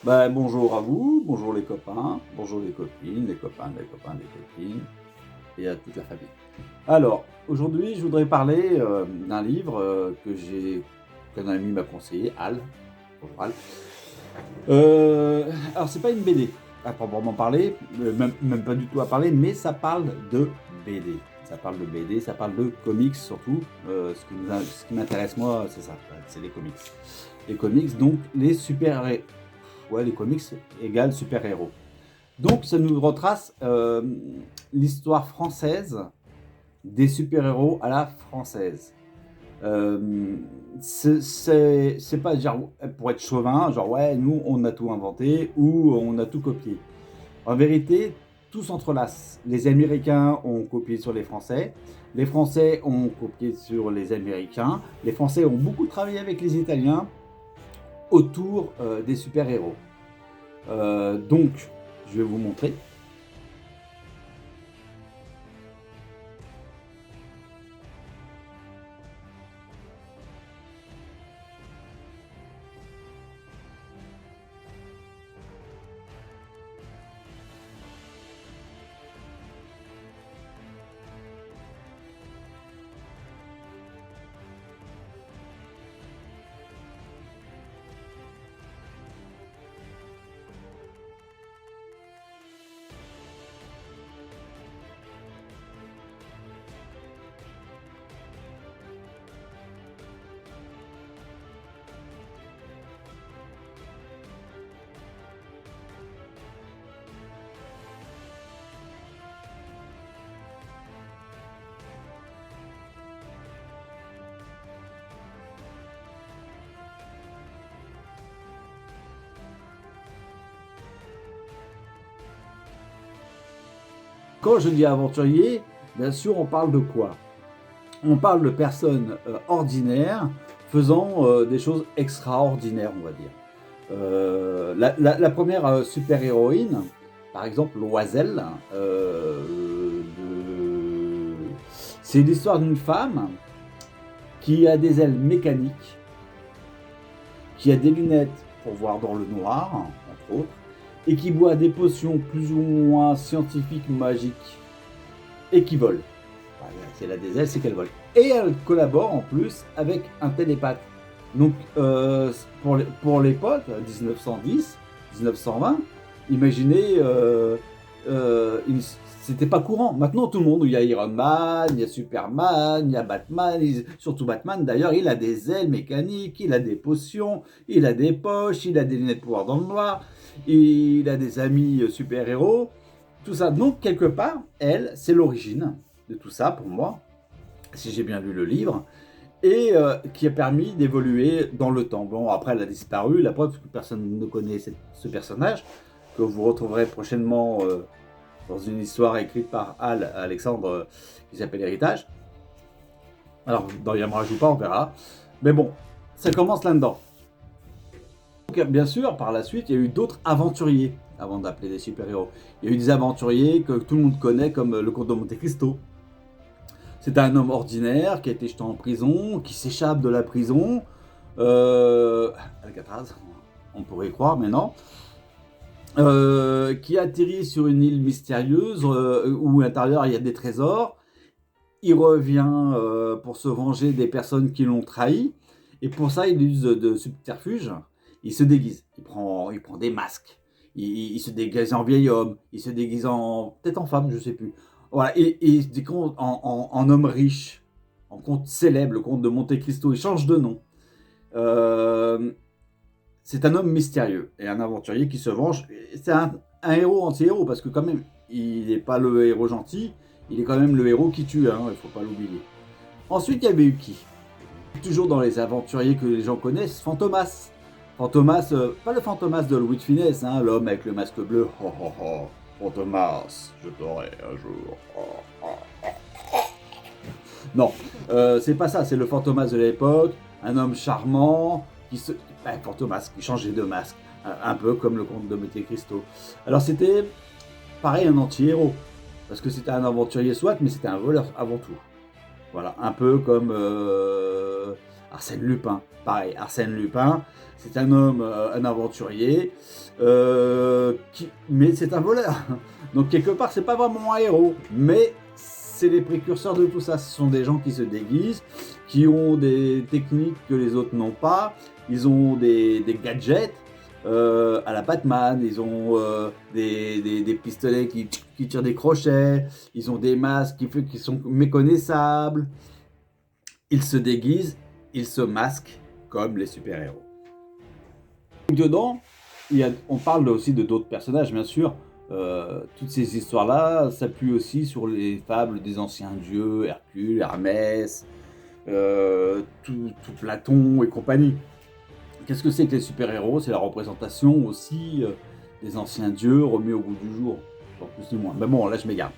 Bonjour à vous, bonjour les copains, bonjour les copines, les copains, les copains, les copines, et à toute la famille. Alors, aujourd'hui, je voudrais parler d'un livre qu'un ami m'a conseillé, Al. Bonjour Al. Alors, c'est pas une BD, à proprement parler, même pas du tout à parler, mais ça parle de BD. Ça parle de BD, ça parle de comics surtout. Ce qui m'intéresse moi, c'est ça, c'est les comics. Les comics, donc les super ouais, les comics égale super-héros. Donc ça nous retrace l'histoire française des super-héros à la française. C'est pas genre pour être chauvin, genre ouais, nous on a tout inventé ou on a tout copié. En vérité, tout s'entrelace. Les Américains ont copié sur les Français ont copié sur les Américains, les Français ont beaucoup travaillé avec les Italiens autour des super-héros. Donc, je vais vous montrer. Quand je dis aventurier, bien sûr, on parle de quoi? On parle de personnes ordinaires faisant des choses extraordinaires, on va dire. La première super-héroïne, par exemple Loisel, c'est l'histoire d'une femme qui a des ailes mécaniques, qui a des lunettes pour voir dans le noir, entre autres, et qui boit des potions plus ou moins scientifiques ou magiques, et qui vole. Voilà, si elle a des ailes, c'est qu'elle vole. Et elle collabore en plus avec un télépathe. Donc, pour l'époque, 1910, 1920, imaginez, c'était pas courant. Maintenant, tout le monde, il y a Iron Man, il y a Superman, il y a Batman, surtout Batman d'ailleurs, il a des ailes mécaniques, il a des potions, il a des poches, il a des lunettes pour voir dans le noir, il a des amis super-héros, tout ça. Donc, quelque part, elle, c'est l'origine de tout ça pour moi, si j'ai bien lu le livre, et qui a permis d'évoluer dans le temps. Bon, après, elle a disparu, la preuve que personne ne connaît ce personnage, que vous retrouverez prochainement dans une histoire écrite par Alexandre, qui s'appelle Héritage. Alors, dans Yamra joue pas, on verra. Mais bon, ça commence là-dedans. Donc, bien sûr, par la suite, il y a eu d'autres aventuriers, avant d'appeler des super-héros. Il y a eu des aventuriers que tout le monde connaît, comme le comte de Monte Cristo. C'est un homme ordinaire qui a été jeté en prison, qui s'échappe de la prison. Alcatraz, on pourrait y croire, mais non. Qui atterrit sur une île mystérieuse où à l'intérieur il y a des trésors. Il revient pour se venger des personnes qui l'ont trahi. Et pour ça, il use de subterfuge. Il se déguise. Il prend des masques. Il se déguise en vieil homme. Il se déguise peut-être en femme, je sais plus. Voilà. Et il se déguise en homme riche, en comte célèbre, le comte de Monte Cristo. Il change de nom. C'est un homme mystérieux et un aventurier qui se venge. C'est un héros anti-héros parce que quand même, il n'est pas le héros gentil. Il est quand même le héros qui tue, hein, il faut pas l'oublier. Ensuite, il y avait eu qui? Toujours dans les aventuriers que les gens connaissent, Fantomas. Fantomas, pas le Fantomas de Louis de Funès, hein, l'homme avec le masque bleu. Oh, oh, oh. Fantomas, je t'aurai un jour. Oh, oh, oh. Non, c'est pas ça, c'est le Fantomas de l'époque, un homme charmant, Fantomas, qui changeait de masque, un peu comme le comte de Monte Cristo. Alors c'était, pareil, un anti-héros, parce que c'était un aventurier soit, mais c'était un voleur avant tout. Voilà, un peu comme Arsène Lupin, pareil, Arsène Lupin, c'est un homme, un aventurier, mais c'est un voleur. Donc quelque part, c'est pas vraiment un héros, mais c'est les précurseurs de tout ça. Ce sont des gens qui se déguisent, qui ont des techniques que les autres n'ont pas, ils ont des gadgets. À la Batman, ils ont des pistolets qui tirent des crochets, ils ont des masques qui sont méconnaissables, ils se déguisent, ils se masquent comme les super-héros. Dedans, on parle aussi de d'autres personnages, bien sûr. Toutes ces histoires-là s'appuient aussi sur les fables des anciens dieux, Hercule, Hermès, tout Platon et compagnie. Qu'est-ce que c'est que les super-héros? C'est la représentation aussi des anciens dieux remis au goût du jour, en plus ou moins. Mais bon, là je m'égare.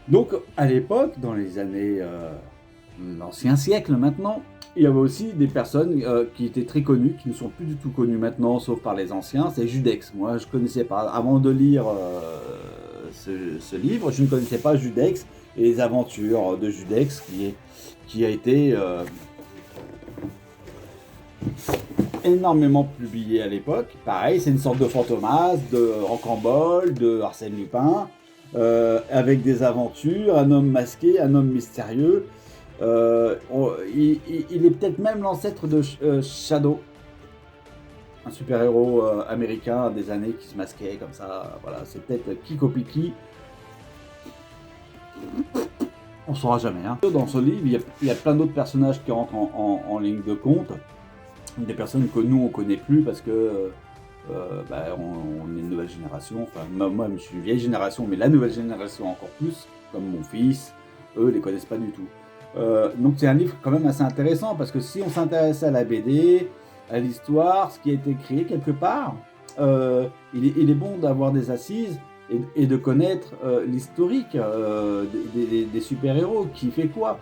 Donc à l'époque, dans les années l'ancien siècle maintenant, il y avait aussi des personnes qui étaient très connues, qui ne sont plus du tout connues maintenant, sauf par les anciens. C'est Judex. Moi, je ne connaissais pas. Avant de lire ce livre, je ne connaissais pas Judex et les aventures de Judex, qui a été énormément publié à l'époque. Pareil, c'est une sorte de Fantomas, de Rocambole, de Arsène Lupin, avec des aventures, un homme masqué, un homme mystérieux. Il est peut-être même l'ancêtre de Shadow, un super-héros américain des années qui se masquait comme ça. Voilà, c'est peut-être qui copie qui. On saura jamais. Hein. Dans ce livre, il y a plein d'autres personnages qui rentrent en ligne de compte. Des personnes que nous on connaît plus parce que on est une nouvelle génération. Enfin, moi je suis une vieille génération, mais la nouvelle génération encore plus, comme mon fils, eux les connaissent pas du tout. Donc c'est un livre quand même assez intéressant parce que si on s'intéresse à la BD, à l'histoire, ce qui a été créé quelque part, il est bon d'avoir des assises et de connaître l'historique des super-héros, qui fait quoi,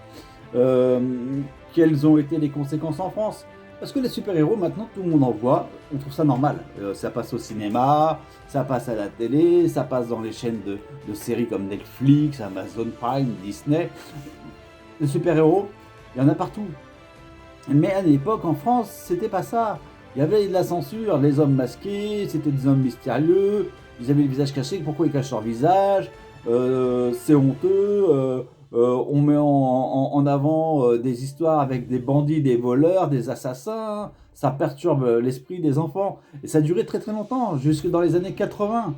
quelles ont été les conséquences en France. Parce que les super-héros, maintenant, tout le monde en voit, on trouve ça normal. Ça passe au cinéma, ça passe à la télé, ça passe dans les chaînes de séries comme Netflix, Amazon Prime, Disney. Les super-héros, il y en a partout. Mais à l'époque, en France, c'était pas ça. Il y avait de la censure, les hommes masqués, c'était des hommes mystérieux, ils avaient le visage caché, pourquoi ils cachent leur visage, c'est honteux, on met en avant des histoires avec des bandits, des voleurs, des assassins, ça perturbe l'esprit des enfants. Et ça a duré très très longtemps, jusque dans les années 80.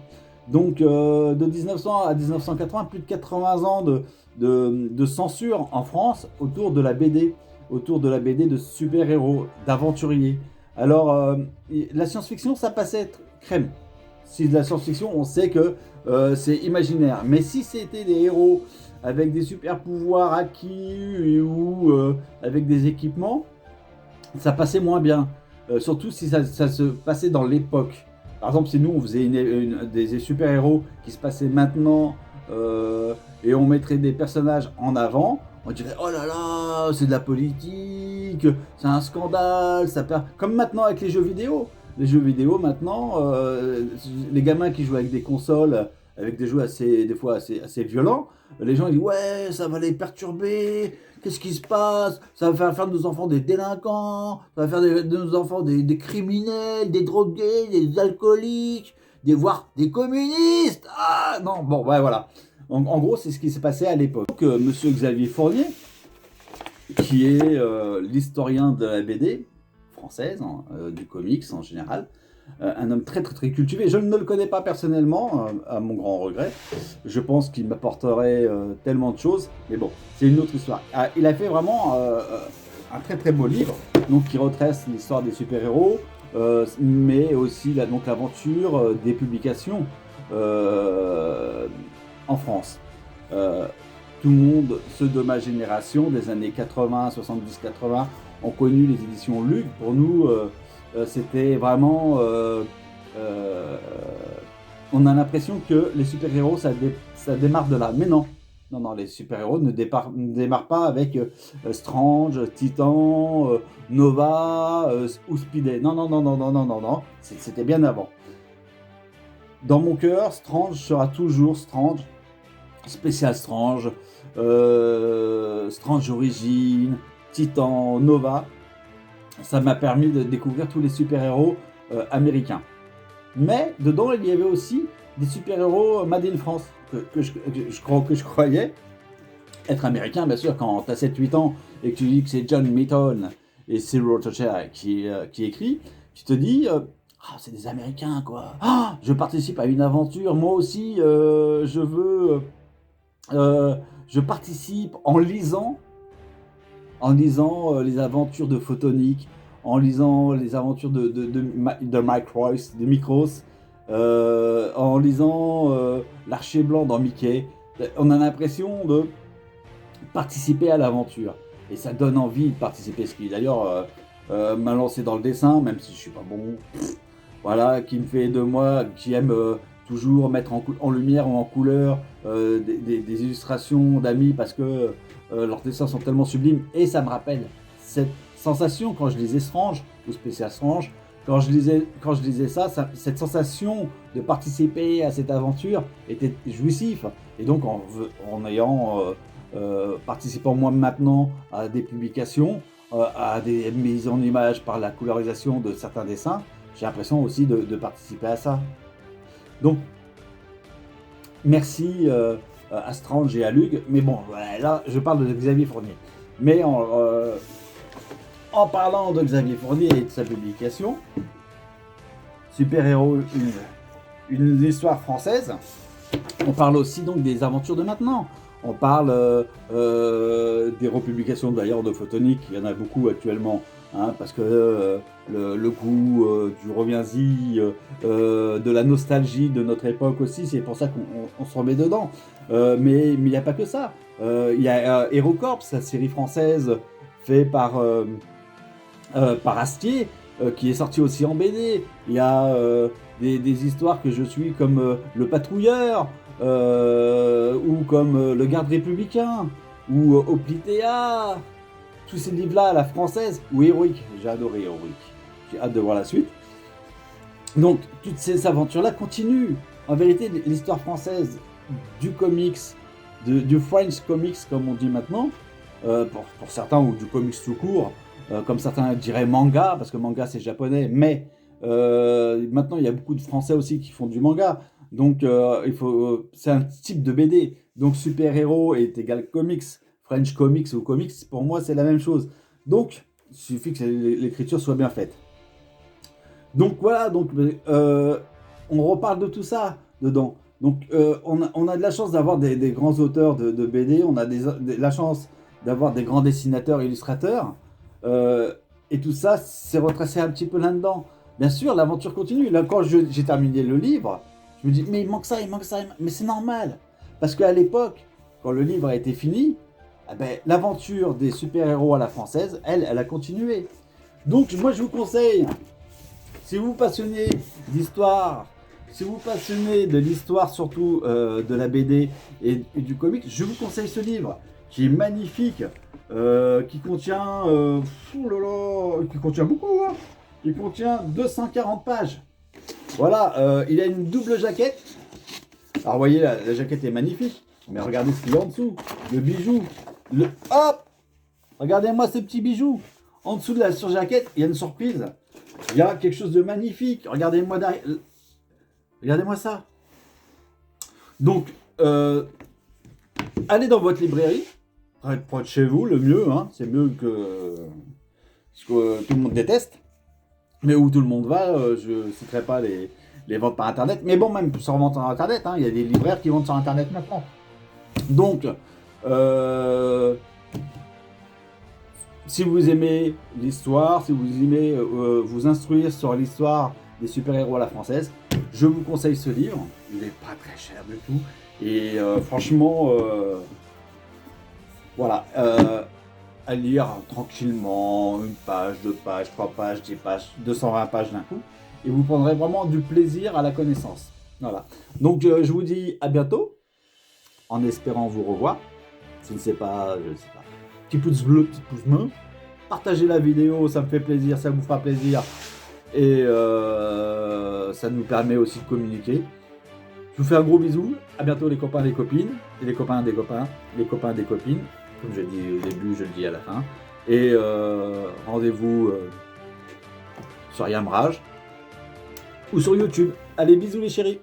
Donc de 1900 à 1980, plus de 80 ans de censure en France autour de la BD, de super-héros, d'aventuriers. Alors la science-fiction, ça passait crème. Si de la science-fiction, on sait que c'est imaginaire. Mais si c'était des héros avec des super pouvoirs acquis ou avec des équipements, ça passait moins bien. Surtout si ça se passait dans l'époque. Par exemple, si nous on faisait des super-héros qui se passaient maintenant et on mettrait des personnages en avant, on dirait oh là là, c'est de la politique, c'est un scandale, ça perd. Comme maintenant avec les jeux vidéo. Les jeux vidéo maintenant, les gamins qui jouent avec des consoles, avec des jeux des fois assez violents, les gens ils disent ouais, ça va les perturber, qu'est-ce qui se passe? Ça va faire de nos enfants des délinquants, ça va faire de nos enfants des criminels, des drogués, des alcooliques, voire des communistes. Ah non, bon, ouais, voilà. En gros, c'est ce qui s'est passé à l'époque. Donc, Monsieur Xavier Fournier, qui est l'historien de la BD française, du comics en général, un homme très très très cultivé. Je ne le connais pas personnellement, à mon grand regret. Je pense qu'il m'apporterait tellement de choses, mais bon, c'est une autre histoire. Il a fait vraiment un très très beau livre, donc qui retrace l'histoire des super-héros, mais aussi donc l'aventure des publications en France. Tout le monde, ceux de ma génération, des années 80, 70, 80, ont connu les éditions Lug. Pour nous, c'était vraiment... on a l'impression que les super-héros, ça démarre de là. Mais non, non, les super-héros ne démarrent pas avec Strange, Titan, Nova ou Speedy. Non. C'était bien avant. Dans mon cœur, Strange sera toujours Strange, Spécial Strange, Strange Origin, Titan Nova, ça m'a permis de découvrir tous les super-héros américains. Mais dedans, il y avait aussi des super-héros made in France, que je croyais être américain, bien sûr. Quand tu as 7-8 ans et que tu dis que c'est John Milton et Cyril Toucher qui écrit, tu te dis c'est des Américains, quoi. Je participe à une aventure, moi aussi, je participe en lisant les aventures de Photonic, en lisant les aventures de Mike Royce, de Micros, en lisant l'Archer Blanc dans Mickey. On a l'impression de participer à l'aventure. Et ça donne envie de participer. Ce qui d'ailleurs m'a lancé dans le dessin, même si je suis pas bon. Voilà, qui me fait de moi, qui aime toujours mettre en lumière ou en couleur des illustrations d'amis parce que leurs dessins sont tellement sublimes. Et ça me rappelle cette sensation quand je lisais Strange ou Spécial Strange. Quand je lisais ça, cette sensation de participer à cette aventure était jouissif. Et donc en ayant participant moi maintenant à des publications, à des mises en image par la colorisation de certains dessins, j'ai l'impression aussi de participer à ça. Donc, merci à Strange et à Lug. Mais bon, là, je parle de Xavier Fournier. Mais en parlant de Xavier Fournier et de sa publication, Super-héros, une histoire française, on parle aussi donc des aventures de maintenant. On parle des republications d'ailleurs de Photonic, il y en a beaucoup actuellement, hein, parce que le goût du reviens-y, de la nostalgie de notre époque aussi, c'est pour ça qu'on se remet dedans. Mais il n'y a pas que ça. Il y a HeroCorps, la série française faite par Astier, qui est sortie aussi en BD. Il y a des histoires que je suis comme Le Patrouilleur, ou comme Le Garde républicain, ou Oplitea, tous ces livres-là à la française, ou Héroïque. J'ai adoré Héroïque. J'ai hâte de voir la suite. Donc, toutes ces aventures-là continuent. En vérité, l'histoire française du comics, du French comics, comme on dit maintenant, pour certains, ou du comics tout court, comme certains diraient manga, parce que manga c'est japonais, mais maintenant il y a beaucoup de Français aussi qui font du manga. Donc, c'est un type de BD. Donc, super-héros est égal comics. French comics ou comics, pour moi, c'est la même chose. Donc, il suffit que l'écriture soit bien faite. Donc, voilà. Donc, on reparle de tout ça dedans. Donc, on a de la chance d'avoir des grands auteurs de BD. On a la chance d'avoir des grands dessinateurs, illustrateurs. Et tout ça, c'est retracé un petit peu là-dedans. Bien sûr, l'aventure continue. Là, quand j'ai terminé le livre, je me dis, mais il manque ça. Mais c'est normal. Parce qu'à l'époque, quand le livre a été fini, l'aventure des super-héros à la française, elle a continué. Donc, moi, je vous conseille, si vous vous passionnez d'histoire, si vous vous passionnez de l'histoire, surtout de la BD et du comic, je vous conseille ce livre, qui est magnifique, qui contient, qui contient beaucoup, hein. Il contient 240 pages. Voilà, il a une double jaquette. Alors, vous voyez, la jaquette est magnifique. Mais regardez ce qu'il y a en dessous. Le bijou. Hop! Regardez-moi ce petit bijou. En dessous de la surjaquette, il y a une surprise. Il y a quelque chose de magnifique. Regardez-moi derrière. Regardez-moi ça. Donc, allez dans votre librairie. Près de chez vous, le mieux. Hein. C'est mieux que ce que tout le monde déteste. Mais où tout le monde va, je ne citerai pas les ventes par Internet. Mais bon, même sur vente par Internet, hein, il y a des libraires qui vendent sur Internet maintenant. Donc, si vous aimez l'histoire, si vous aimez vous instruire sur l'histoire des super-héros à la française, je vous conseille ce livre. Il n'est pas très cher du tout. Et franchement, voilà, à lire tranquillement, une page, 2 pages, 3 pages, 10 pages, 220 pages d'un coup. Et vous prendrez vraiment du plaisir à la connaissance. Voilà. Donc, je vous dis à bientôt, en espérant vous revoir. Si je ne sais pas, petit pouce bleu, petit pouce bleu. Partagez la vidéo, ça me fait plaisir, ça vous fera plaisir. Et ça nous permet aussi de communiquer. Je vous fais un gros bisou. À bientôt les copains, les copines. Et les copains des copains, les copains des copines. Comme je dis au début, je le dis à la fin. Et rendez-vous sur Yamrage ou sur YouTube. Allez, bisous les chéris.